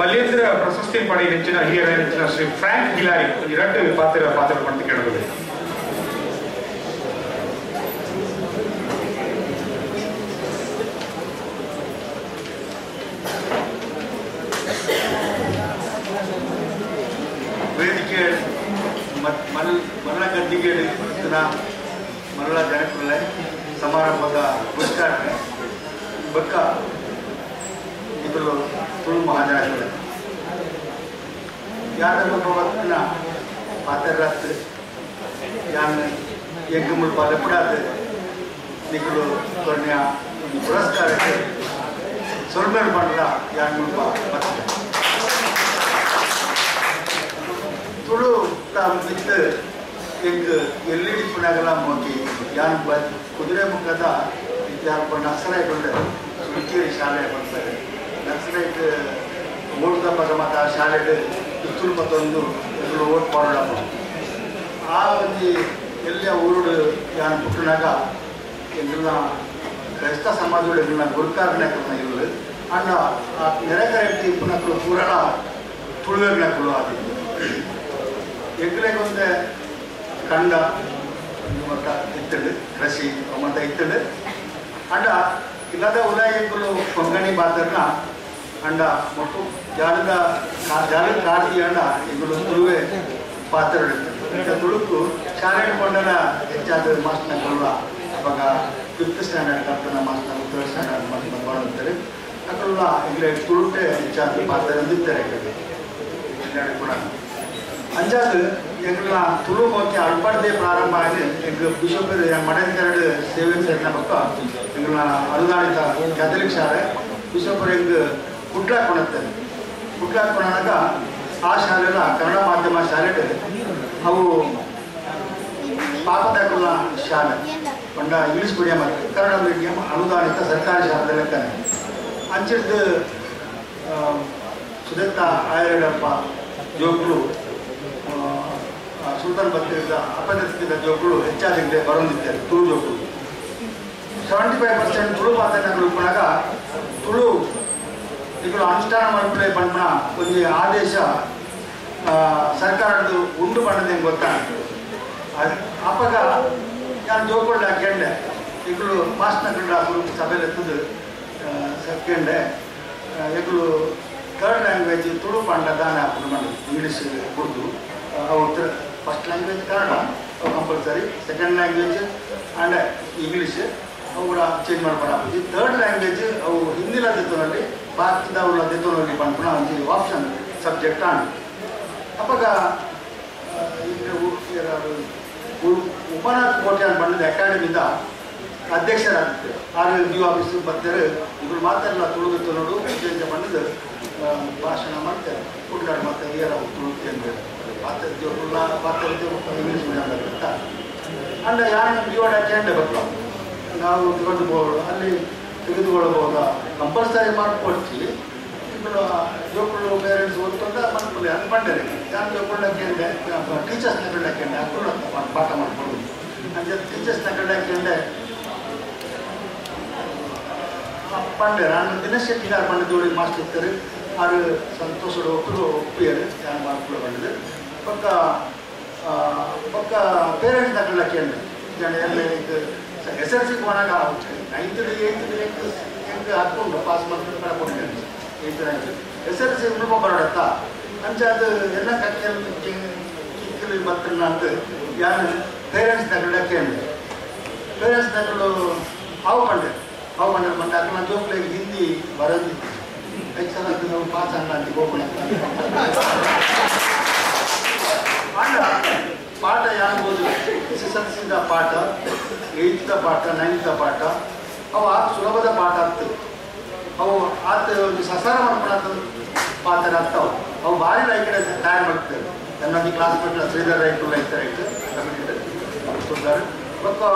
ಬಲಿಯಂದ್ರ ಪ್ರಶಸ್ತಿ ಪಡೆಯ ನೆಚ್ಚಿನ ಹಿರಿಯರ ನೆಚ್ಚಿನ ಶ್ರೀ ಫ್ರಾಂಕ್ ಹಿಲಾರಿ ಎರಡು ಪಾತ್ರ ಪಡೆದು ಕೇಳಬಹುದು. ವೇದಿಕೆ ಮರಳ ಗದ್ದಿಗೆ ಮರಳ ಜನಕುಲ ಸಮಾರಂಭದ ಪುರಸ್ಕಾರ ಬಕ್ಕ ಇದು ತುಳು ಮಹಾಜನ ಯಾರ ಭಗವತ್ನ ಪಾತ್ರರಾತ್ ಯಾನ್ ಯಜ್ಞ ಮುಲ್ಪ ಲೆಪ್ಪಡಾದ ನಿಗಳು ಕೊರ್ನ್ಯ ಪುರಸ್ಕಾರಕ್ಕೆ ಸೊಲ್ಬರ್ ಮಾಡಲ ಯಾನ್ ಮುಲ್ಪ ಮತ್ತೆ ತುಳು ಬಿತ್ತು ಎಂಗ್ ಎಲ್ಇಡಿ ಪುನಗಲ ಮೋಗಿ ಯಾನ್ ಕುದುರೆ ಮುಖದ ಯಾರು ನಕ್ಸಲೈಟ್ ಸುಲ್ಕೇರಿ ಶಾಲೆ ಬರ್ತಾರೆ. ನಕ್ಸಲೈಟ್ ಓಟದ ಪದಮತ ಶಾಲೆಗೆ ಇತ್ತುಳು ಮತ್ತೊಂದು ಎದುರು ಓಟ್ ಮಾಡೋಣ ಆ ಒಂದು ಎಲ್ಲ ಊರುಡು ಯಾನ್ ಪುಟ್ಟನಾಗ ಎಲ್ಲ ಕ್ರೈಸ್ತ ಸಮಾಜಗಳು ಎಲ್ಲ ಗುರುಕಾರನಾಕನ ಇಲ್ಲ ಅಣ್ಣ ಆ ನೆರೆಕರೆಟ್ಟಿ ಪುನಕರು ಪೂರಣ ತುಳುವೆಗ್ನಕಲು ಆದಿತ್ತು ಎಗ್ಲೆಗೊಂದೆ ಕಂಡ ಮಟ್ಟ ಇತ್ತಳು ಕೃಷಿ ಮಟ್ಟ ಇತ್ತಳು ಅಂಡ ಇಲ್ಲದ ಉದಯಗಳು ಕೊಂಗಣಿ ಬಾತರ್ನ ಅಂಡ ಮತ್ತು ಜಾಲದ ಕಾರ್ತಿ ಅಂಡ ಇಗಳು ತುಳುವೆ ಪಾತ್ರ ಇರ್ತದೆ ತುಳುಕು ಶಾಲೆ ಕೊಂಡನ ಹೆಚ್ಚಾದ ಮಾಸ್ಟರ್ನ ಕೊಡುವ ಅವಾಗ 5th standard Kalpana master 3rd standard master ಮಾಡುತ್ತಾರೆ ಅಕ್ಕಲ್ಲ ಈಗ ತುಳುಟೆ ಹೆಚ್ಚಾದ ಪಾತ್ರ ಅಂದಿರ್ತಾರೆ ಕೂಡ ಅಂಜಾದ ಎಂಗ್ಲ ತುಳು ಮೋಕೆ ಅಲ್ಪಡ್ದೆ ಪ್ರಾರಂಭ ಆಗಿ ಎಂಗ್ ಬಿಷಪ್ ಮಡಂಕರಡು ಸೇವೆ ಸೇರಿನ ಪಕ್ಕ ಎಂಗ್ಲ ಅನುದಾನಿತ ಕ್ಯಾಥಲಿಕ್ ಶಾಲೆ ಬಿಷಪ್ ಎಂಗ್ ಕುಟ್ಲಾಕೊಂಡತ್ತೆ ಕುಟ್ಲಾಕೊಂಡಾಗ ಆ ಶಾಲೆಲ ಕನ್ನಡ ಮಾಧ್ಯಮ ಶಾಲೆ ಅವು ಪಾಪದಾಕುಲ ಶಾಲೆ ಪಂಡ ಇಂಗ್ಲೀಷ್ ಮೀಡಿಯಂ ಕನ್ನಡ ಮೀಡಿಯಂ ಅನುದಾನಿತ ಸರ್ಕಾರಿ ಶಾಲೆ ಲೆಕ್ಕನೆ ಅಂಚಿಡ್ದು ಸುದತ್ತ ಆಯರಡಪ್ಪ ಜೋಗುಳು ಸುಲ್ತಾನ್ ಬತ್ತಿರದ ಅಪದಸ್ಥಿತ ಜೋಗುಳು ಹೆಚ್ಚಾಗಿದೆ ಬರೋದಿದ್ದಾರೆ ತುಳು ಜೋಗುಳು 75% ತುಳು ಮಾತನಾಡಲು ಉಪನಾಗ ತುಳು ಇಗಳು ಅನುಷ್ಠಾನ ಮಾಡಿಬಿಟ್ಟೆ ಬಣ್ಣ ಒಂದು ಆದೇಶ ಸರ್ಕಾರದ್ದು ಉಂಡು ಬಣ್ಣದ ಗೊತ್ತಾಗ್ತದೆ ಅಪ್ಪಗ ನಾನು ಜೋಗುಳು ಹಾಕೊಂಡೆ ಇಗಳು ಮಾಸ್ಟರ್ಗಳ ಸಭೆಯಲ್ಲಿ ಎತ್ತದು ಸೆಕೆಂಡೆ ಇಗಳು 3rd ಲ್ಯಾಂಗ್ವೇಜ್ ತುಳು ಪಂಡ ದಾನ ಹಾಕೊಂಡು ಮಾಡಿ ಇಂಗ್ಲೀಷ್ ಉರ್ದು ಅವ್ರ first language Kannada compulsory 2nd language and English ಅವು ಕೂಡ ಚೇಂಜ್ ಮಾಡ್ಕೊಂಡು ಹಾಕಿ 3rd ಲ್ಯಾಂಗ್ವೇಜ್ ಅವು ಹಿಂದಿಲ ದೆತ್ತೋನಲ್ಲಿ ಭಾರತದ ಅವಳ ದೆತ್ತೋನಲ್ಲಿ ಬಂದ್ಬಿಡ ಒಂದು ಆಪ್ಷನ್ ಸಬ್ಜೆಕ್ಟ್ ಆನ್ ಅವಾಗ ಉಪನಾಥ್ ಕೋಟೆ ಅಂತ ಬಂದಿದ್ದ ಅಕಾಡೆಮಿದ ಅಧ್ಯಕ್ಷರಾಗಿತ್ತು RLDO ಆಫೀಸ್ ಬರ್ತಾರೆ ಇವರು ಮಾತಾಡಲ್ಲ ತುಳುಗಿತ್ತು ನೋಡು ಅಂತ ಬಂದಿದ್ದು ಭಾಷಣ ಮಾಡ್ತಾರೆ ಕುಟ್ಲಾಡ್ ಮತ್ತೆ ಏರ ತುಳು ಕೇಂದ್ರ ಇಂಗ್ಲೀಷ್ ಮೀಡಿಯಂ ಅಂತ ಅಂಡ ಯಾರು ಡಿವೈಡ್ ಹಾಕಿ ಬರ್ತಾವ ನಾವು ತೆಗೆದುಕೊಳ್ಳೋದು ಅಲ್ಲಿ ತೆಗೆದುಕೊಳ್ಳಬಹುದಾ ಕಂಪಲ್ಸರಿ ಮಾಡ್ಕೊಡ್ತೀವಿ ఇప్పుడు జోకులు పేరెంట్స్ ఓದ್ಕೊಂಡ ಮಾಡ್ಕೊಳ್ಳಿ ಅದು ಬಂದರೆ ಯಾರು ಜೋಕೊಳ್ಳಕ್ಕೆ ಟೀಚರ್ಸ್ನ ಕಳ್ಳಕ್ಕೆ ಅಕ್ಕಳು ಪಾಠ ಮಾಡ್ಕೊಳ್ಳೋದು ಅಂದರೆ ಟೀಚರ್ಸ್ನ ಕಳ್ಳಕ್ಕೆ ಪಂಡೆ ನಾನು ದಿನೇಶ್ ಶೆಟ್ಟಿ ಗಾರು ಪಂಡ ಜೋಡಿ ಮಾಸ್ಟರ್ ಇರ್ತಾರೆ ಅವರು ಸಂತೋಷದ ಒಪ್ಪಿಯರು ಯಾರು ಮಾಡ್ಕೊಳ್ಳೋ ಬಂದಿದೆ ಪಕ್ಕ ಪೇರೆಂಟ್ಸ್ನ ಕಳ್ಳಕ್ಕೆ ಎಲ್ಲ ಇದು SLC ಹೋದಾಗ 9th 8th ಹೆಂಗೆ ಹಾಕ್ಕೊಂಡು ಪಾಸ್ ಮಾಡ್ಕೊಂಡು ಕಳ್ಕೊಂಡಿದ್ದೇನೆ 8th 9th SLC ಉಳ್ಕೊ ಬರೋಡತ್ತ ಅಂಚೆ ಅದು ಎಲ್ಲ ಕಿಕ್ಕಲಿ ಬರ್ತಲ್ಲ ಅಂತ ಯಾರು ಪೇರೆಂಟ್ಸ್ ತಗೊಳ್ಳಕ್ಕೆ ಪೇರೆಂಟ್ಸ್ ತಗೊಳ್ಳು ಹಾವು ಬಂಡೆ ಬಂದ ಅಕ್ಕ ಜೋಕ್ಲಿಗೆ ಹಿಂದಿ ಬರೋದಿತ್ತು ಸಲ ನಾವು ಪಾಸ್ ಅಲ್ಲ ಅಂತ ಹೋಗೋಣ ಪಾಠ ಯಾರು ಓದು SSLCದ ಪಾಠ 8th ಪಾಠ 9th ಪಾಠ ಅವು ಸುಲಭದ ಪಾಠ ಆಗ್ತವೆ ಅವು ಒಂದು ಸಸಾರ ಮಾಡ್ಕೊಳತ್ತ ಪಾತ್ರ ಆಗ್ತಾವೆ ಅವು ಭಾರಿ ಕಡೆ ತಯಾರು ಮಾಡ್ತೇವೆ ನನ್ನ ಕ್ಲಾಸ್ಮೇಟ್ ಶ್ರೀಧರ್ ರೈತರು ಕೊಡ್ತಾರೆ ಮತ್ತು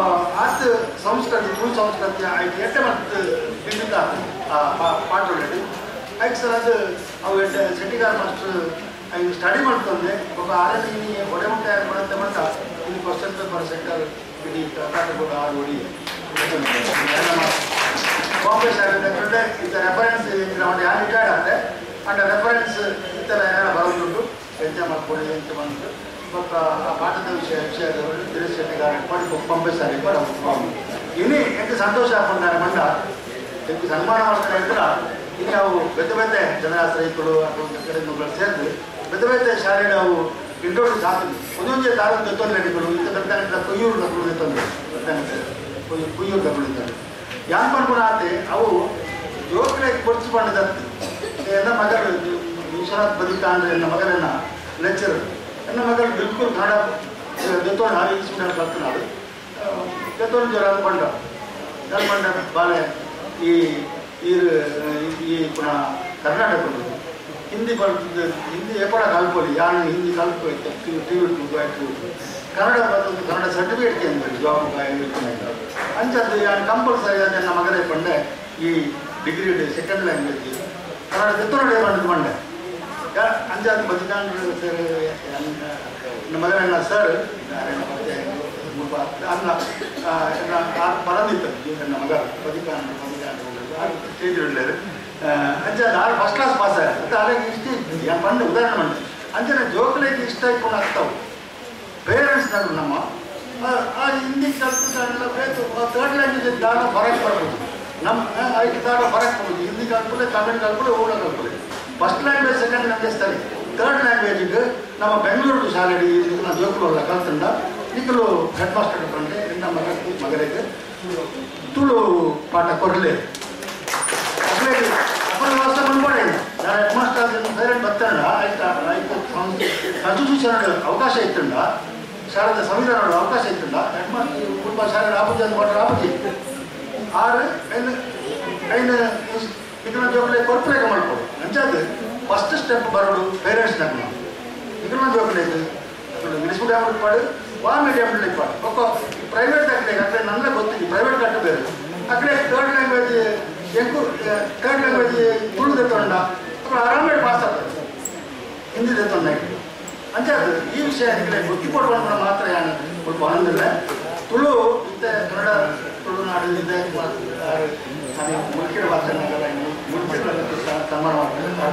ಆತ ಸಂಸ್ಕೃತಿ ತುಳು ಸಂಸ್ಕೃತಿ ಆಯ್ತು ಎಟ್ಟೆ ಮತ್ತು ಹಿಂದಿದ್ದ ಪಾಠ ಒಳ್ಳೆ ಆಯ್ತು ಸರ್ ಅದು ಅವು ಎಟ್ಟೆ ಶೆಟ್ಟಿಗಾರ್ ಮಾಸ್ಟರ್ ಅದು ಸ್ಟಡಿ ಮಾಡ್ತಂದ್ರೆ ಒಬ್ಬ ಆರಲ್ಲಿ ಒಡೆ ಮುಟ್ಟೆ ಯಾರು ಮಾಡುತ್ತೆ ಮಟ್ಟ ಇದು ಪರ್ಸೆಂಟ್ ಸೆಂಟರ್ ಇಡೀ ಕರ್ನಾಟಕ ಆರು ಓಡಿ ಕಾಂಪ್ಲೆಕ್ಸ್ ಆಗುತ್ತೆ ಇದು ರೆಫರೆನ್ಸ್ ಯಾರು ರಿಟೈರ್ಡ್ ಆದರೆ ಅಂಡ್ ರೆಫರೆನ್ಸ್ ಈ ಥರ ಏನಾರ ಬರೋದುಂಟು ಎಂತ ಮಾಡ್ಕೊಳ್ಳಿ ಎಂತ ಬಂದು ಮತ್ತು ಆ ಪಾಠದ ವಿಷಯದವರು ತಿರುಗಿ ಮಾಡಿ ಪಂಪಿಸ್ತಾರೆ ಇನ್ನೇ ಎಂಟು ಸಂತೋಷ ಹಾಕೊಂಡಾರೆ ಮಂಡ ಎಂಟು ಸನ್ಮಾನ ಮಾಡ್ತಾರೆ ಅಂದ್ರೆ ಇನ್ನು ಅವು ಬೆದ್ದ ಜನರಾಶ್ರಯಿಗಳು ಅಥವಾ ಕಡೆಗಳು ಸೇರಿದು ಬೆದ್ದ ಶಾಲೆ ಅವು ಇಂಟ್ರೊಡ್ಯೂಸ್ ಆಗ್ತದೆ ಒಂದೊಂದೇ ದಾರದ ಜೊತ್ತೊಂದೆಗಳು ಇಂಥ ಗಂಟೆ ಕೊಯ್ಯೂರು ಡಬ್ಬಳು ತಂದೆ ಕುಯ್ಯೂರು ಡಬ್ಬಳು ಇದ್ದಾರೆ ಯಾಕೆ ಮಾಡ್ಕೊಂಡು ಆತೆ ಅವು ಜೋಕ್ರೆ ಕೊಡಿಸಿಕೊಂಡಿದ್ದಂತೆ ನನ್ನ ಮಗಳು ವಿಶ್ವನಾಥ್ ಬದುಕ ಅಂದರೆ ನನ್ನ ಮಗನನ್ನ ಲೆಕ್ಚರ್ ನನ್ನ ಮಗಳು ಬಿಲ್ಕುಲ್ ಕನ್ನಡ ಜೊತ್ತೊಂಡು ಹಾಗೆ ಇಸ್ಕೊಂಡು ಕಲ್ತನಾಡು ಜೊತ್ತೊಂದು ಜ್ವರ ಅಂದ್ಕೊಂಡ ಬಾಳೆ ಈ ಈ ಪುನಃ ಕರ್ನಾಟಕದ್ದು ಹಿಂದಿ ಬರ್ತದೆ ಹಿಂದಿ ಎಪ್ಪಡ ಕಲ್ಪೋಲಿ ಯಾರು ಹಿಂದಿ ಕಲ್ಪು ಟಿ ವಿ ಕನ್ನಡ ಬರ್ತದೆ ಕನ್ನಡ ಸರ್ಟಿಫಿಕೇಟ್ ಕೇಂದ್ರ ಜಾಬ್ ಅಂಚದ್ದು ಯಾರು ಕಂಪಲ್ಸರಿ ಅದು ನನ್ನ ಮಗನೇ ಬಂಡೆ ಈ ಡಿಗ್ರಿ ಸೆಕೆಂಡ್ ಲ್ಯಾಂಗ್ವೇಜ್ ಕನ್ನಡ ಜೊತ್ತೊಂಡೆ ಬಂದು ಬಂಡೆ ಅಂಚಾದ ಬದುಕಾಂಡ್ರೆ ಸರ್ ನನ್ನ ಮಗನ ಸರ್ ಅನ್ನ ಬರಂದಿತ್ತು ನನ್ನ ಮಗ ಬದುಕಾಂಡ್ರೆ ಸ್ಟೇಜ್ ಇಡಲೇರು ಅಂಚಾದ ಆರು ಫಸ್ಟ್ ಕ್ಲಾಸ್ ಪಾಸ್ ಆಯ್ತು ಅಂತ ಅಲ್ಲಿಗೆ ಇಷ್ಟ ಏನು ಬಂದು ಉದಾಹರಣೆ ಮಾಡಿ ಅಂಚನೆ ಜೋಕ್ಲಿಗೆ ಇಷ್ಟ ಇಟ್ಕೊಂಡು ಆಗ್ತಾವೆ ಪೇರೆಂಟ್ಸ್ನಾಗ ನಮ್ಮ ಆ ಹಿಂದಿ ಕಲ್ಪನೆಲ್ಲ ಬೇಕು ಥರ್ಡ್ ಲ್ಯಾಂಗ್ವೇಜ್ ದಾಡ ಹೊರಗೆ ಬರ್ಬೋದು ನಮ್ಮ ಐದು ದಾಡ ಹೊರಗೆ ಬರ್ಬೋದು ಹಿಂದಿ ಕಲ್ಪನೆ ತಮಿಳು ಕಲ್ಪನೆ ಓಡ ಕಲ್ಪನೆ ಫಸ್ಟ್ ಲ್ಯಾಂಗ್ವೇಜ್ ಸೆಕೆಂಡ್ ಲ್ಯಾಂಗ್ವೇಜ್ ಸರಿ ಥರ್ಡ್ ಲ್ಯಾಂಗ್ವೇಜಿಗೆ ನಮ್ಮ ಬೆಂಗಳೂರು ಶಾಲೆಡಿ ನಾವು ಜೋಕುಲ್ಲ ಕಲ್ತಂಡ ಈಗಲೂ ಹೆಡ್ ಮಾಸ್ಟರ್ ಬಂದರೆ ನಮ್ಮ ಮಗನಿಗೆ ತುಳು ಪಾಠ ಕೊರಲೇ ಅಪ್ಪನ ವ್ಯವಸ್ಥೆ ಬಂದ್ಬೋಡೆ ನಾನು ಹೆಡ್ ಮಾಸ್ಟರ್ ಪೇರೆಂಟ್ ಬರ್ತಾನ ಆಯ್ತು ಕಾನ್ಸ್ಟಿಟ್ಯೂಷನ್ ಅವಕಾಶ ಇತ್ತಂಡ ಶಾಲೆದ ಸಂವಿಧಾನ ಅವಕಾಶ ಇತ್ತಂಡ ಹೆಡ್ ಮಾಸ್ಟರ್ ಕುಟುಂಬ ಶಾಲೆ ರಾಪತಿ ಅಂತ ಮಾಡ್ರೆ ರಾಪತಿ ಆರು ಐದು ಇದನ್ನ ಜೋಕಲೆ ಕೊರ್ಪರೇಟ್ ಮಾಡ್ಬೋದು ಅಂಚಾದ ಫಸ್ಟ್ ಸ್ಟೆಪ್ ಬರೋದು ಪೇರೆಂಟ್ಸ್ನಾಗ ನಾವು ಇದನ್ನ ಜೋಕಲೆ ಇಂಗ್ಲೀಷ್ ಮೀಡಿಯಂ ಪಾಡು ವಾ ಮೀಡಿಯಂ ಪಾಡು ಒಕ್ಕ ಪ್ರೈವೇಟ್ ಅಕ್ಕಡೆ ನನಗೆ ಗೊತ್ತಿದ್ದು ಪ್ರೈವೇಟ್ ಕಟ್ಟು ಬೇರೆ ಅಕ್ಕಡೆ ಥರ್ಡ್ ಲ್ಯಾಂಗ್ವೇಜ್ ಎಂಕು ಥರ್ಡ್ ಲ್ಯಾಂಗ್ವೇಜ್ ತುಳು ತೆತ್ತೊಂಡ ಅప్పుడు ಆರಾಮಾಗಿ ಪಾಸ್ ಆಗ್ತದೆ ಹಿಂದಿ ತೆತ್ತೊಂಡ ಅಂಚಾದ ಈ ವಿಷಯ ಗೊತ್ತಿಕೊಡ್ಕೊಂಡು ಮಾತ್ರ ಏನು ಸ್ವಲ್ಪ ಆನಂದಿಲ್ಲ ತುಳು ಇಂಥ ಕನ್ನಡ ತುಳುನಾಡು ಇದೆ ಮುಲ್ಕಿಡ ಭಾಷೆನಗರ ಮುಲ್ಕಿಡ ಸನ್ಮಾನ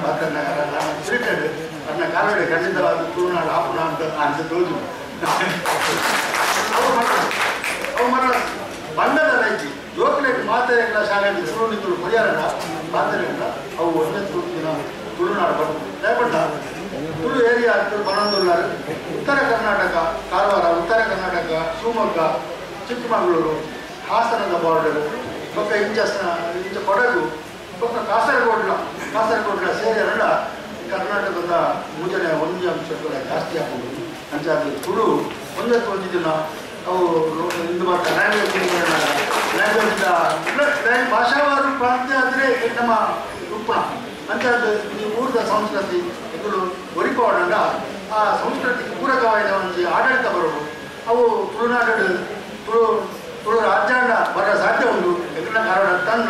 ಭಾಷೆನಗರ ಟ್ರೀಟೆಡ್ ಅದನ್ನ ಕಾಲುವೆ ಖಂಡಿತವಾದ ತುಳುನಾಡು ಆಪುಣ ಅಂತ ತೋಜು ಅವು ಮರ ಬಂಡದ ರೈತಿ ಜೋಕಲೇಟ್ ಮಾತೆರೆಗಳ ಶಾಲೆಯಲ್ಲಿ ತುಳು ಪರಿಹಾರನ ಮಾತೆರೆಗಳ ಅವು ಒಂದೇ ತುಳುನಾಡು ಬರ್ತದೆ ದಯಪಟ್ಟ ತುಳು ಏರಿಯಾ ಬನಂದುಲ್ಲಾರು ಉತ್ತರ ಕರ್ನಾಟಕ ಕಾರವಾರ ಉತ್ತರ ಕರ್ನಾಟಕ ಶಿವಮೊಗ್ಗ ಚಿಕ್ಕಮಗಳೂರು ಹಾಸನದ ಬಾರ್ಡರು ಪಕ್ಕ ಇಂಚ ಕೊಡಗು ಪಕ್ಕ ಕಾಸರಗೋಡ್ಲ ಸೇರಿಯರಲ್ಲ ಕರ್ನಾಟಕದ ಮೂಜನೆ ಒಂದು ಅಂಶಗಳ ಜಾಸ್ತಿ ಆಗ್ಬೋದು ಅಂಚಾದ ತುಳು ಒಂದಕ್ಕೆ ಒಂದು ದಿನ ಅವು ಇಂದು ಮಾತ್ರ ಲ್ಯಾಂಗ್ವೇಜ್ ಭಾಷಾವಾರು ಪ್ರಾಂತ್ಯ ಆದರೆ ನಮ್ಮ ಉಪ್ಪಣ ಅಂಚಾದ ಈ ಊರದ ಸಂಸ್ಕೃತಿ ಇಗಳು ಒರಿಪಾಡಂಡ ಆ ಸಂಸ್ಕೃತಿಗೆ ಪೂರಕವಾದ ಒಂದು ಆಡಳಿತ ಬರೋದು ಅವು ತುಳುನಾಡು ತುಳು ರಾಜ್ಯಾಂಗ ಬರ ಸಾಧ್ಯ ಉಂಟು ಎಗ್ನ ಕಾರಣ ತಂಡ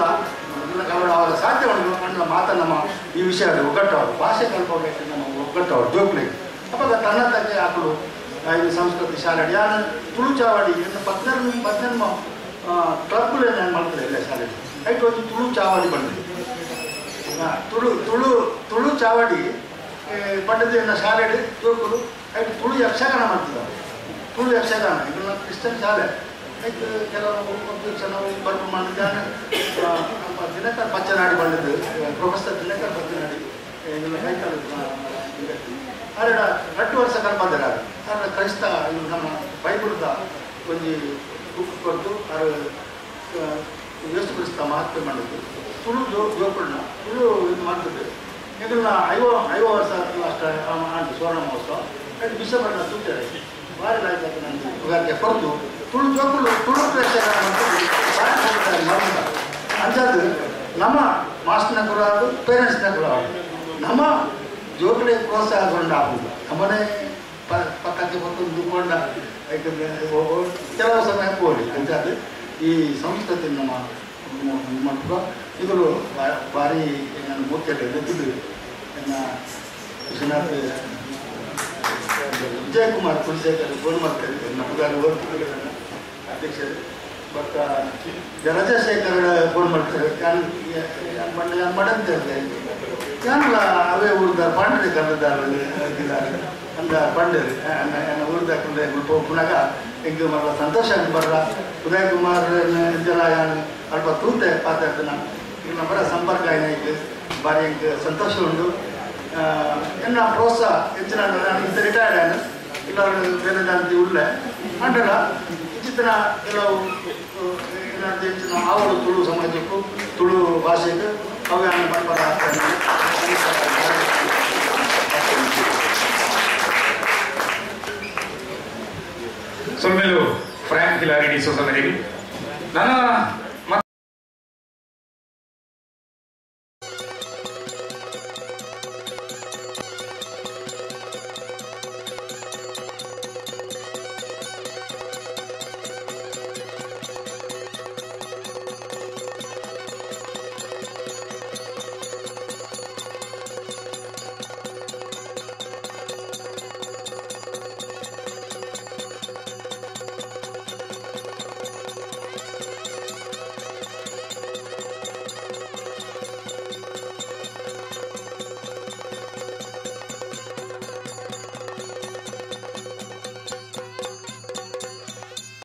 ಕಾರಣ ಅವರ ಸಾಧ್ಯ ಉಂಟು ಅನ್ನ ಮಾತ ನಮ್ಮ ಈ ವಿಷಯ ಒಗ್ಗಟ್ಟವರು ಭಾಷೆ ಕಲ್ಪಬೇಕು ನಮ್ಮ ಒಗ್ಗಟ್ಟವರು ಜೋಕ್ಲಿ ಅವಾಗ ತನ್ನ ತಕ್ಕೆ ಹಾಕಲು ಇದು ಸಂಸ್ಕೃತಿ ಶಾಲೆ ಯಾರು ತುಳು ಚಾವಡಿ ಪದ್ನೆಮ್ಮ ಕ್ಲಬ್ಗಳು ನಾನು ಮಾಡ್ತಾರೆ ಇಲ್ಲ ಶಾಲೆ ಐಟು ಒಂದು ತುಳು ಚಾವಡಿ ಬಂದಿದೆ ತುಳು ಚಾವಡಿ ಪಂಡಿತ ಶಾಲೆ ಜೋಕುಲು ಐಟು ತುಳು ಯಕ್ಷಗಾನ ಮಾಡ್ತಿದ್ದಾರೆ ತುಳು ಯಕ್ಷಗಾನ ಇದು ಕ್ರಿಶ್ಚಿಯನ್ ಶಾಲೆ ಆಯ್ತು ಕೆಲವು ನಾವು ಬರ್ಪು ಮಾಡಿದ್ದಾನೆ ದಿನಕರ್ ಪಚ್ಚನಾಡಿ ಬಂದಿದ್ದು ಪ್ರೊಫೆಸರ್ ದಿನಕರ್ ಪಚ್ಚನಾಡಿ ಇದೆಲ್ಲ ಕೈಕಾಲು ಅರೆಡ 2 ವರ್ಷ ಕಲ್ಪಂದಿರ ಅರೆ ಕ್ರೈಸ್ತ ಇದು ನಮ್ಮ ಬೈಬಲ್ದ ಒಂದು ಬುಕ್ ಕೊಟ್ಟು ಅದು ಯೇಸು ಕ್ರಿಸ್ತ ಮಹಾತ್ಮೆ ಮಾಡಿದ್ದು ತುಳು ಜೋಕುಳನ್ನ ತುಳು ಇದು ಮಾಡ್ತಿದ್ದು ಇದನ್ನ 5 ವರ್ಷ ಅಷ್ಟ ಆಂಟು ಸುವರ್ಣ ಮಹೋತ್ಸವ ಅದು ಡಿಸೆಂಬರ್ನ ಸೂಚನೆ ಭಾರಿ ಆಯ್ತು ನನಗೆ ಉಗಾದಿಗೆ ಕೊಟ್ಟು ತುಳು ಜೋಕುಳು ತುಳು ಪ್ರೇಕ್ಷಕರ ಅಂಚಾದ ನಮ್ಮ ಮಾಸ್ಟರ್ನ ಕೊಡೋದು ಪೇರೆಂಟ್ಸ್ನ ಕೊಡೋದು ನಮ್ಮ ಜೋಕುಳಿಗೆ ಪ್ರೋತ್ಸಾಹಗೊಂಡು ಆಗುದು ನಮ್ಮನೆ ಪಕ್ಕಕ್ಕೆ ಬಂದು ದುಡ್ಕೊಂಡ ಕೆಲವು ಸಮಯ ಹೋಗಿ ಅಂಚಾದ ಈ ಸಂಸ್ಕೃತಿ ನಮ್ಮ ಮಕ್ಕಳು ಇವರು ಭಾರಿ ನಾನು ಮುಖ್ಯ ಗೊತ್ತಿದ್ದು ನನ್ನ ವಿಶ್ವನಾಥ್ ವಿಜಯಕುಮಾರ್ ಕುಲಶೇಖರ್ ಫೋನ್ ಮಾಡ್ತಾರೆ ನಮ್ಮಗಾರು ಅಧ್ಯಕ್ಷರು ಬಟ್ ರಜಶೇಖರ್ ಫೋನ್ ಮಾಡ್ತಾರೆ ನಾನು ಮಡಂತ ಯಾನಲ್ಲ ಅವೇ ಊರ್ದ ಪಾಂಡ್ರೆ ಕರೆದಾರು ಅಂದ ಪಂಡರು ಎನ್ನ ಊರ್ದ ಕಂಡ್ರೆ ಪುನಗ ಎಂಗೆ ಮರಳ ಸಂತೋಷ ಬರ್ರ ಉದಯ್ ಕುಮಾರ್ ಜನ ಅಲ್ಪ ತೂತೆ ಪಾತಾಡ್ತಾನ ಈಗ ನಮ್ಮ ಸಂಪರ್ಕ ಏನಾಯ್ತು ಬಾರಿ ಎಂಗೆ ಸಂತೋಷ ಉಂಟು ಎನ್ನ ಪ್ರೋತ್ಸಾಹ ಹೆಚ್ಚಿನ ನಾನು ಇಂಥ ರಿಟೈರ್ಡ್ ಆಯ್ತು ಇಲ್ಲ ಬೇರೆ ದಾಂತಿ ಉಳ್ಳೆ ಅಂಟಲ್ಲ ಇಚ್ಚಿನ ಕೆಲವು ಏನಾದ್ರು ಹೆಚ್ಚಿನ ಆವಳು ತುಳು ಸಮಾಜಕ್ಕೂ ತುಳು ಭಾಷೆಗೆ ಅವಗಾನ ಪಂಪರ Solmelo Frank Hilary di Sosa Merevi. Nana